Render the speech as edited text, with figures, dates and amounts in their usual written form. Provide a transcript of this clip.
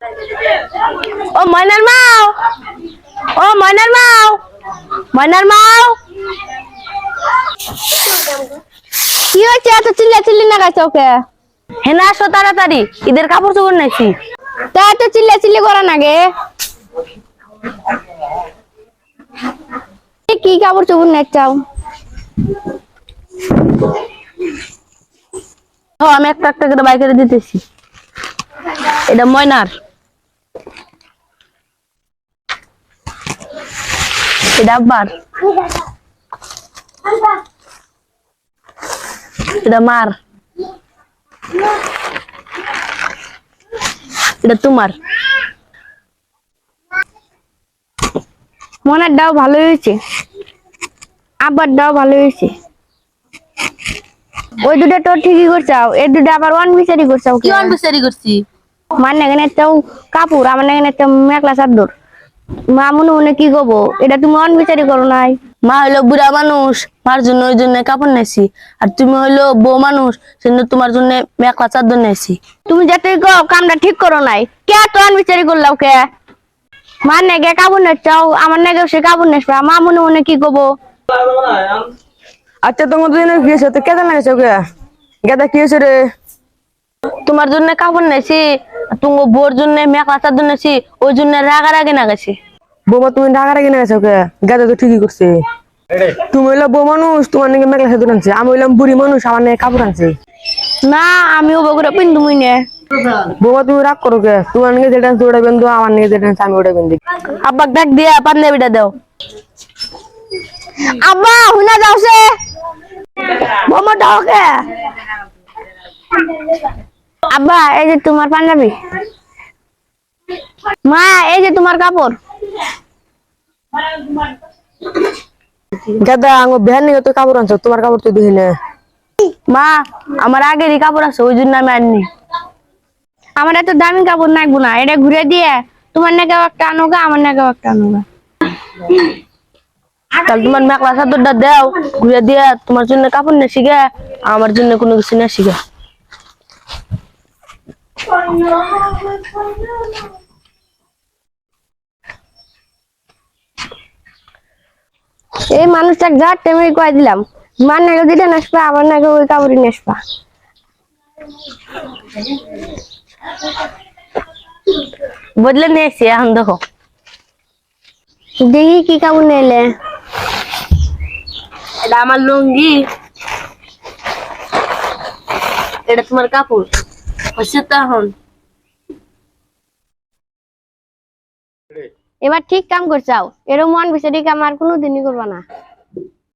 ও ময়নার মাও, ও ময়নার মাও, ময়নার মাও, কি হচ্ছে এত চিল্লা চিল্লি না গাছ ওকে? হেনা আসো তাড়াতাড়ি, ঈদের কাপড় চোপড় নাইছি। তা এত চিল্লা চিল্লি করা না গে, কি কাপড় চোপড় নাই চাও? আমি একটা একটা করে বাইকে দিতেছি। এটা ময়নার, এটা আব্বার, এটা মার, এটা তোমার। মনের ডাও ভালো হয়েছে, আব্বার ডাও ভালো হয়েছে। ওই দুটা তো ঠিকই করছাও, এই দুটা আবার ওয়ান বিচারি করছাও। কি ওয়ান বিচারি করছি? মানে এখানে একটা কাপড়, আমার এখানে একটা মেখলা চাদর। মা মনে মনে কি করবো, এটা তুমি ওয়ান বিচারি করো নাই? মা হইলো বুড়া মানুষ, মার জন্য ওই জন্য কাপড় নাইছি। আর তুমি হইলো বউ মানুষ, সেজন্য তোমার জন্য মেখলা চাদর নাইছি। তুমি যাতে কামটা ঠিক করো নাই, কে তো ওয়ান বিচারি করলাও কে? মার নাগে কাপড় নেচাও, আমার নাগে সে কাপড় নেসবা, মা মনে মনে কি করবো? আচ্ছা তোমার দুজনে কি হয়েছে? তো কেদার লাগেছে ওকে? গেদা কি হয়েছে রে? তোমার জন্য কাপড় নেছি, তোমার বোর জন্য মেখলা চাদর নেছি, ওই জন্য রাগারাগি না গেছি। বৌমা তুমি ঢাকা রেখে গেছে ওকে? গেদা তো ঠিকই করছে। তুমি হইলো বউ মানুষ, তোমার নাকি মেঘলা সেতুর আনছে। আমি হইলাম বুড়ি মানুষ, আমার নাকি কাপড় আনছে। না আমিও বগুড়া পিন্ধুমই নে। বৌমা তুমি রাগ করো কে? তোমার নাকি যেটা আনছে ওটা বেঁধো, আমার নাকি যেটা আনছে আমি ওটা বেঁধি। আব্বাক ডাক দিয়া পাঞ্জাবিটা দাও। আব্বা হুনা যাওছে, বোমাটা ওকে। আব্বা এই যে তোমার পাঞ্জাবি, মা এই যে তোমার কাপড়। গেদা আমার বেহার নিয়ে তো কাপড় আনছো, তোমার কাপড় তো দেখি না। মা আমার আগেরই কাপড় আছে, ওই জন্য আমি আনিনি। আমার এত দামি কাপড় নাই গুনা, এটা ঘুরে দিয়ে তোমার নাকেও একটা আনুগা, আমার নাকেও একটা আনুগা। তাহলে তোমার মেখলা চাদরটা দাও, ঘুরে দিয়ে তোমার জন্য কাপড় নেছি গে, আমার জন্য কোনো কিছু নেছি গে। এই মানুষটাকে যা টেমে কয়ে দিলাম, মার নাকে দিটা নেসবা, আমার নাকে ওই কাপড়ই নেসবা। বদলে নিয়েছি, এখন দেখো দেখি কি কাপড় নিলে। এটা আমার লুঙ্গি, এটা তোমার কাপড় হচ্ছে তো। এখন এবার ঠিক কাম করছাও, এরকম মন বিচারি কাম আর কোনোদিনই করবা না।